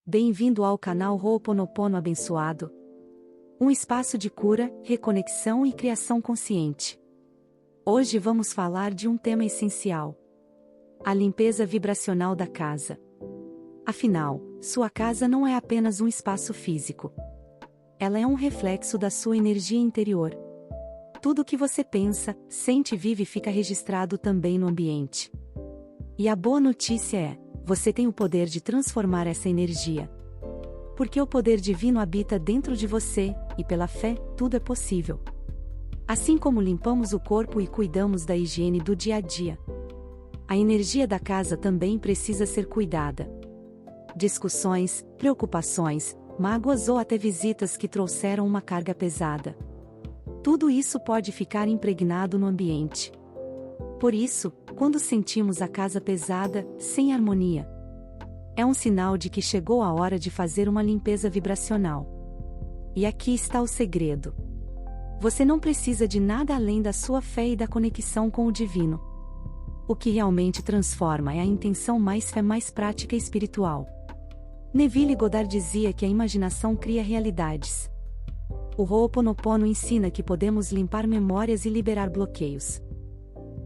Bem-vindo ao canal Ho'oponopono Abençoado. Um espaço de cura, reconexão e criação consciente. Hoje vamos falar de um tema essencial: a limpeza vibracional da casa. Afinal, sua casa não é apenas um espaço físico. Ela é um reflexo da sua energia interior. Tudo o que você pensa, sente e vive fica registrado também no ambiente. E a boa notícia é: você tem o poder de transformar essa energia. Porque o poder divino habita dentro de você, e pela fé, tudo é possível. Assim como limpamos o corpo e cuidamos da higiene do dia a dia, a energia da casa também precisa ser cuidada. Discussões, preocupações, mágoas ou até visitas que trouxeram uma carga pesada. Tudo isso pode ficar impregnado no ambiente. Por isso, quando sentimos a casa pesada, sem harmonia, é um sinal de que chegou a hora de fazer uma limpeza vibracional. E aqui está o segredo. Você não precisa de nada além da sua fé e da conexão com o divino. O que realmente transforma é a intenção mais fé mais prática e espiritual. Neville Goddard dizia que a imaginação cria realidades. O Ho'oponopono ensina que podemos limpar memórias e liberar bloqueios.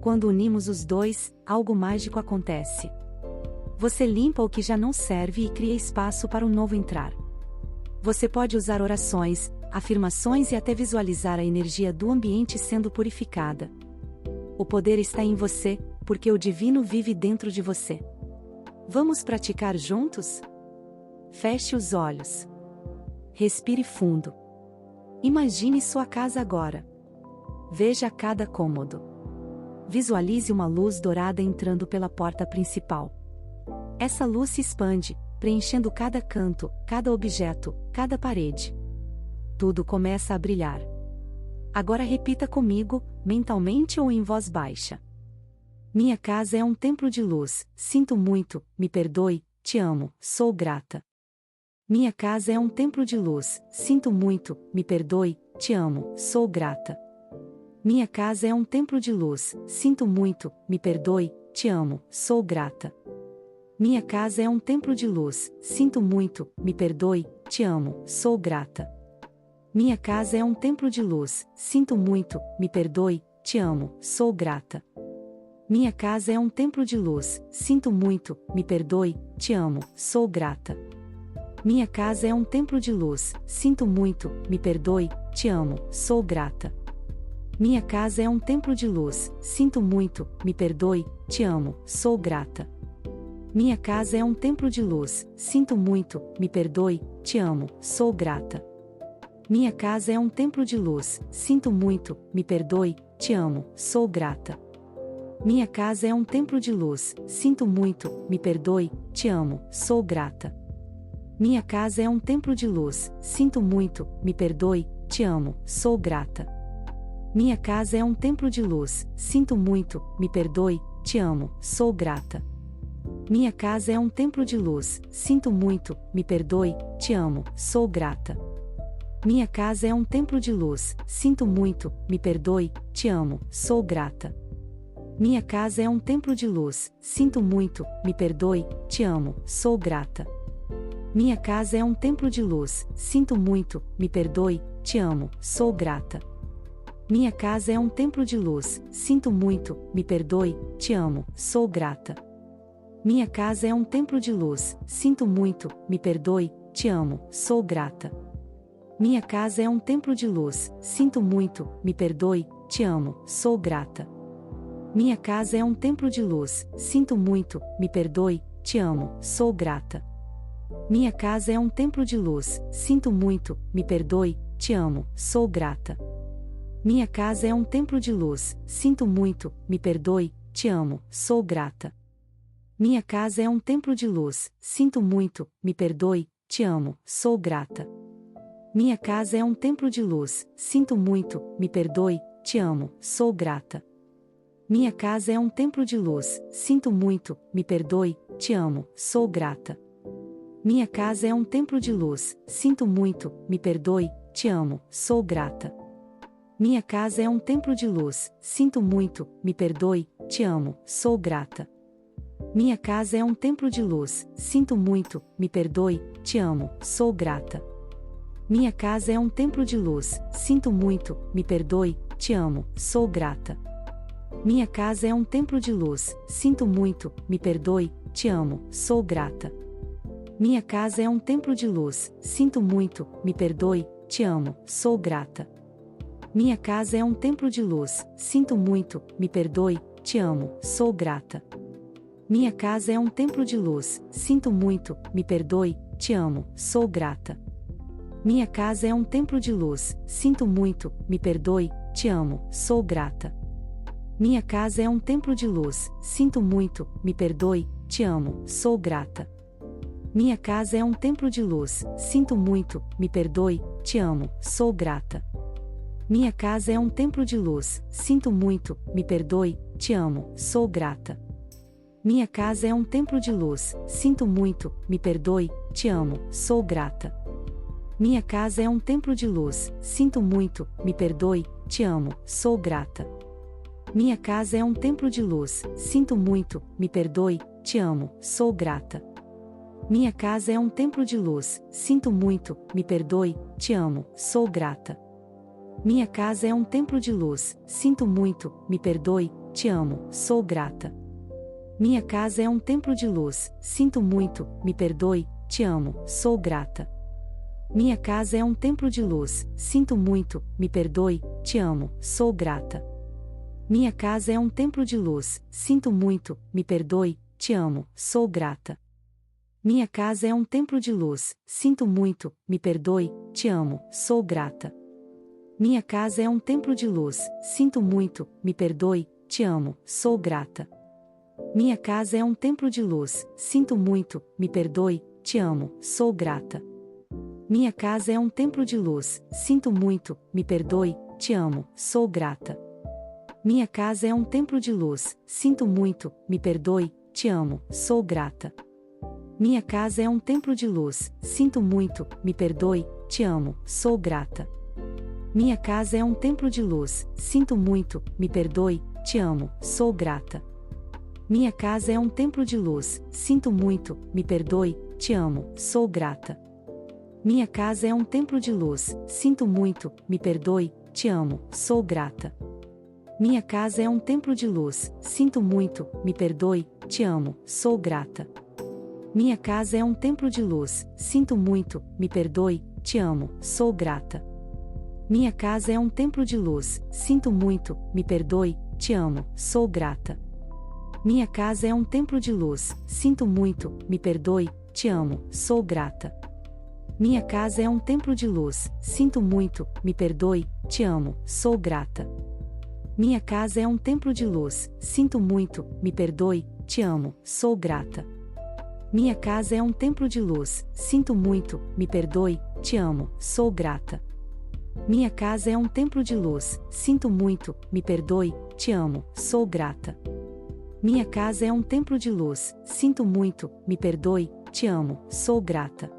Quando unimos os dois, algo mágico acontece. Você limpa o que já não serve e cria espaço para o novo entrar. Você pode usar orações, afirmações e até visualizar a energia do ambiente sendo purificada. O poder está em você, porque o divino vive dentro de você. Vamos praticar juntos? Feche os olhos. Respire fundo. Imagine sua casa agora. Veja cada cômodo. Visualize uma luz dourada entrando pela porta principal. Essa luz se expande, preenchendo cada canto, cada objeto, cada parede. Tudo começa a brilhar. Agora repita comigo, mentalmente ou em voz baixa. Minha casa é um templo de luz, sinto muito, me perdoe, te amo, sou grata. Minha casa é um templo de luz, sinto muito, me perdoe, te amo, sou grata. Minha casa é um templo de luz, sinto muito, me perdoe, te amo, sou grata. Minha casa é um templo de luz, sinto muito, me perdoe, te amo, sou grata. Minha casa é um templo de luz, sinto muito, me perdoe, te amo, sou grata. Minha casa é um templo de luz, sinto muito, me perdoe, te amo, sou grata. Minha casa é um templo de luz, sinto muito, me perdoe, te amo, sou grata. Minha casa é um templo de luz, sinto muito, me perdoe, te amo, sou grata. Minha casa é um templo de luz, sinto muito, me perdoe, te amo, sou grata. Minha casa é um templo de luz, sinto muito, me perdoe, te amo, sou grata. Minha casa é um templo de luz, sinto muito, me perdoe, te amo, sou grata. Minha casa é um templo de luz, sinto muito, me perdoe, te amo, sou grata. Minha casa é um templo de luz, sinto muito, me perdoe, te amo, sou grata. Minha casa é um templo de luz, sinto muito, me perdoe, te amo, sou grata. Minha casa é um templo de luz, sinto muito, me perdoe, te amo, sou grata. Minha casa é um templo de luz, sinto muito, me perdoe, te amo, sou grata. Minha casa é um templo de luz, sinto muito, me perdoe, te amo, sou grata. Minha casa é um templo de luz, sinto muito, me perdoe, te amo, sou grata. Minha casa é um templo de luz, sinto muito, me perdoe, te amo, sou grata. Minha casa é um templo de luz, sinto muito, me perdoe, te amo, sou grata. Minha casa é um templo de luz, sinto muito, me perdoe, te amo, sou grata. Minha casa é um templo de luz, sinto muito, me perdoe, te amo, sou grata. Minha casa é um templo de luz, sinto muito, me perdoe, te amo, sou grata. Minha casa é um templo de luz, sinto muito, me perdoe, te amo, sou grata. Minha casa é um templo de luz, sinto muito, me perdoe, te amo, sou grata. Minha casa é um templo de luz, sinto muito, me perdoe, te amo, sou grata. Minha casa é um templo de luz, sinto muito, me perdoe, te amo, sou grata. Minha casa é um templo de luz, sinto muito, me perdoe, te amo, sou grata. Minha casa é um templo de luz, sinto muito, me perdoe, te amo, sou grata. Minha casa é um templo de luz, sinto muito, me perdoe, te amo, sou grata. Minha casa é um templo de luz, sinto muito, me perdoe, te amo, sou grata. Minha casa é um templo de luz, sinto muito, me perdoe, te amo, sou grata. Minha casa é um templo de luz, sinto muito, me perdoe, te amo, sou grata. Minha casa é um templo de luz, sinto muito, me perdoe, te amo, sou grata. Minha casa é um templo de luz, sinto muito, me perdoe, te amo, sou grata. Minha casa é um templo de luz, sinto muito, me perdoe, te amo, sou grata. Minha casa é um templo de luz, sinto muito, me perdoe, te amo, sou grata. Minha casa é um templo de luz, sinto muito, me perdoe, te amo, sou grata. Minha casa é um templo de luz, sinto muito, me perdoe, te amo, sou grata. Minha casa é um templo de luz, sinto muito, me perdoe, te amo, sou grata. Minha casa é um templo de luz, sinto muito, me perdoe, te amo, sou grata. Minha casa é um templo de luz, sinto muito, me perdoe, te amo, sou grata. Minha casa é um templo de luz, sinto muito, me perdoe, te amo, sou grata. Minha casa é um templo de luz, sinto muito, me perdoe, te amo, sou grata. Minha casa é um templo de luz, sinto muito, me perdoe, te amo, sou grata. Minha casa é um templo de luz, sinto muito, me perdoe, te amo, sou grata. Minha casa é um templo de luz, sinto muito, me perdoe, te amo, sou grata. Minha casa é um templo de luz, sinto muito, me perdoe, te amo, sou grata. Minha casa é um templo de luz, sinto muito, me perdoe, te amo, sou grata. Minha casa é um templo de luz, sinto muito, me perdoe, te amo, sou grata. Minha casa é um templo de luz, sinto muito, me perdoe, te amo, sou grata. Minha casa é um templo de luz, sinto muito, me perdoe, te amo, sou grata. Minha casa é um templo de luz, sinto muito, me perdoe, te amo, sou grata. Minha casa é um templo de luz, sinto muito, me perdoe, te amo, sou grata. Minha casa é um templo de luz, sinto muito, me perdoe, te amo, sou grata. Minha casa é um templo de luz, sinto muito, me perdoe, te amo, sou grata. Minha casa é um templo de luz, sinto muito, me perdoe, te amo, sou grata. Minha casa é um templo de luz, sinto muito, me perdoe, te amo, sou grata. Minha casa é um templo de luz, sinto muito, me perdoe, te amo, sou grata. Minha casa é um templo de luz, sinto muito, me perdoe, te amo, sou grata. Minha casa é um templo de luz, sinto muito, me perdoe, te amo, sou grata. Minha casa é um templo de luz, sinto muito, me perdoe, te amo, sou grata. Minha casa é um templo de luz, sinto muito, me perdoe, te amo, sou grata. Minha casa é um templo de luz, sinto muito, me perdoe, te amo, sou grata.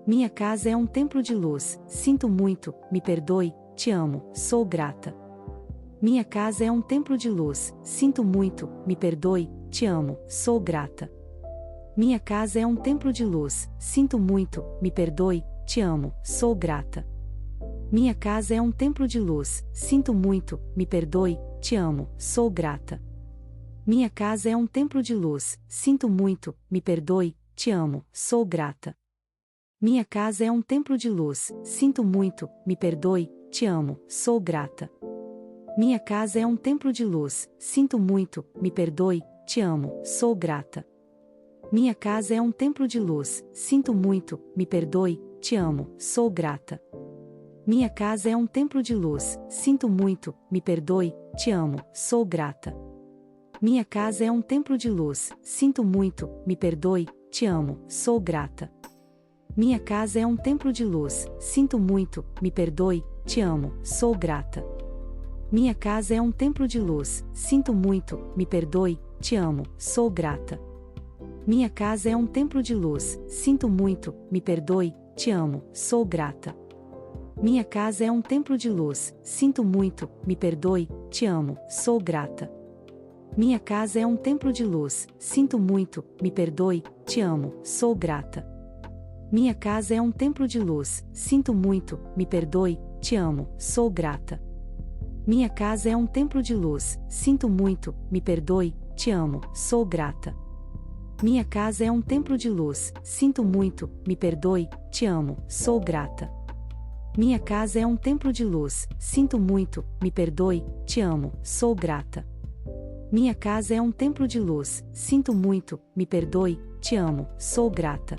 Minha casa é um templo de luz, sinto muito, me perdoe, te amo, sou grata. Minha casa é um templo de luz, sinto muito, me perdoe, te amo, sou grata. Minha casa é um templo de luz, sinto muito, me perdoe, te amo, sou grata. Minha casa é um templo de luz, sinto muito, me perdoe, te amo, sou grata. Minha casa é um templo de luz, sinto muito, me perdoe, te amo, sou grata. Minha casa é um templo de luz, sinto muito, me perdoe, te amo, sou grata. Minha casa é um templo de luz, sinto muito, me perdoe, te amo, sou grata. Minha casa é um templo de luz, sinto muito, me perdoe, te amo, sou grata. Minha casa é um templo de luz, sinto muito, me perdoe, te amo, sou grata. Minha casa é um templo de luz, sinto muito, me perdoe, te amo, sou grata. Minha casa é um templo de luz, sinto muito, me perdoe, te amo, sou grata. Minha casa é um templo de luz, sinto muito, me perdoe, te amo, sou grata. Minha casa é um templo de luz, sinto muito, me perdoe, te amo, sou grata. Minha casa é um templo de luz, sinto muito, me perdoe, te amo, sou grata. Minha casa é um templo de luz, sinto muito, me perdoe, te amo, sou grata. Minha casa é um templo de luz, sinto muito, me perdoe, te amo, sou grata. Minha casa é um templo de luz, sinto muito, me perdoe, te amo, sou grata. Minha casa é um templo de luz, sinto muito, me perdoe, te amo, sou grata. Minha casa é um templo de luz, sinto muito, me perdoe, te amo, sou grata. Minha casa é um templo de luz, sinto muito, me perdoe, te amo, sou grata.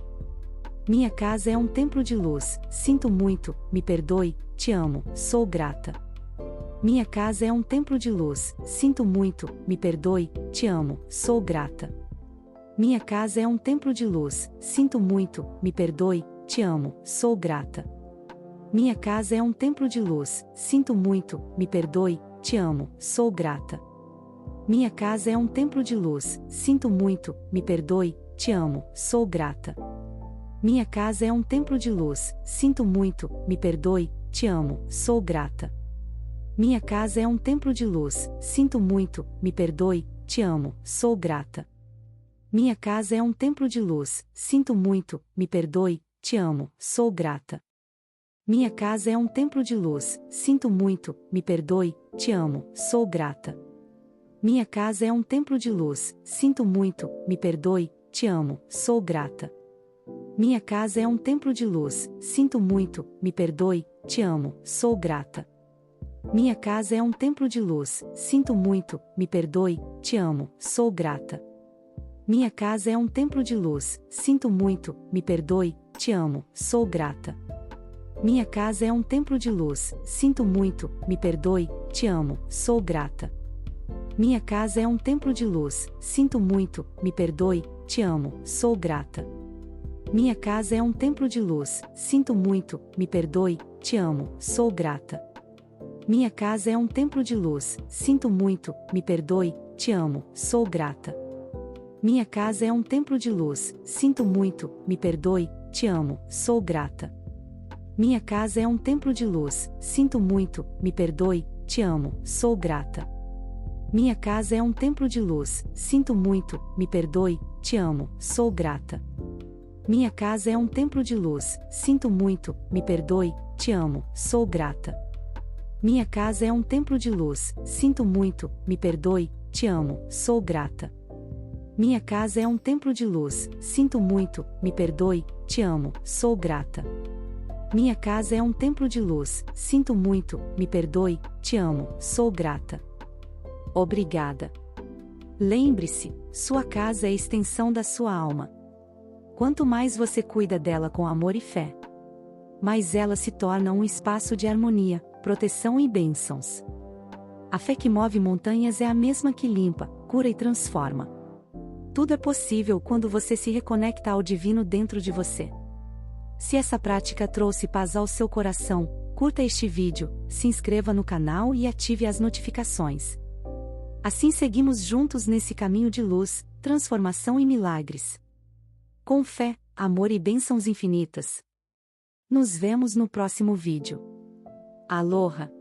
Minha casa é um templo de luz, sinto muito, me perdoe, te amo, sou grata. Minha casa é um templo de luz, sinto muito, me perdoe, te amo, sou grata. Minha casa é um templo de luz, sinto muito, me perdoe, te amo, sou grata. Minha casa é um templo de luz, sinto muito, me perdoe, te amo, sou grata. Minha casa é um templo de luz, sinto muito, me perdoe, te amo, sou grata. Minha casa é um templo de luz, sinto muito, me perdoe, te amo, sou grata. Minha casa é um templo de luz, sinto muito, me perdoe, te amo, sou grata. Minha casa é um templo de luz, sinto muito, me perdoe, te amo, sou grata. Minha casa é um templo de luz, sinto muito, me perdoe, te amo, sou grata. Minha casa é um templo de luz, sinto muito, me perdoe, te amo, sou grata. Minha casa é um templo de luz, sinto muito, me perdoe, te amo, sou grata. Minha casa é um templo de luz, sinto muito, me perdoe, te amo, sou grata. Minha casa é um templo de luz, sinto muito, me perdoe, te amo, sou grata. Minha casa é um templo de luz, sinto muito, me perdoe, te amo, sou grata. Minha casa é um templo de luz, sinto muito, me perdoe, te amo, sou grata. Minha casa é um templo de luz, sinto muito, me perdoe, te amo, sou grata. Minha casa é um templo de luz, sinto muito, me perdoe, te amo, sou grata. Minha casa é um templo de luz, sinto muito, me perdoe, te amo, sou grata. Minha casa é um templo de luz, sinto muito, me perdoe, te amo, sou grata. Minha casa é um templo de luz, sinto muito, me perdoe, te amo, sou grata. Minha casa é um templo de luz, sinto muito, me perdoe, te amo, sou grata. Minha casa é um templo de luz, sinto muito, me perdoe, te amo, sou grata. Minha casa é um templo de luz, sinto muito, me perdoe, te amo, sou grata. Minha casa é um templo de luz, sinto muito, me perdoe, te amo, sou grata. Obrigada. Lembre-se, sua casa é a extensão da sua alma. Quanto mais você cuida dela com amor e fé, mais ela se torna um espaço de harmonia, proteção e bênçãos. A fé que move montanhas é a mesma que limpa, cura e transforma. Tudo é possível quando você se reconecta ao divino dentro de você. Se essa prática trouxe paz ao seu coração, curta este vídeo, se inscreva no canal e ative as notificações. Assim seguimos juntos nesse caminho de luz, transformação e milagres. Com fé, amor e bênçãos infinitas. Nos vemos no próximo vídeo. Aloha!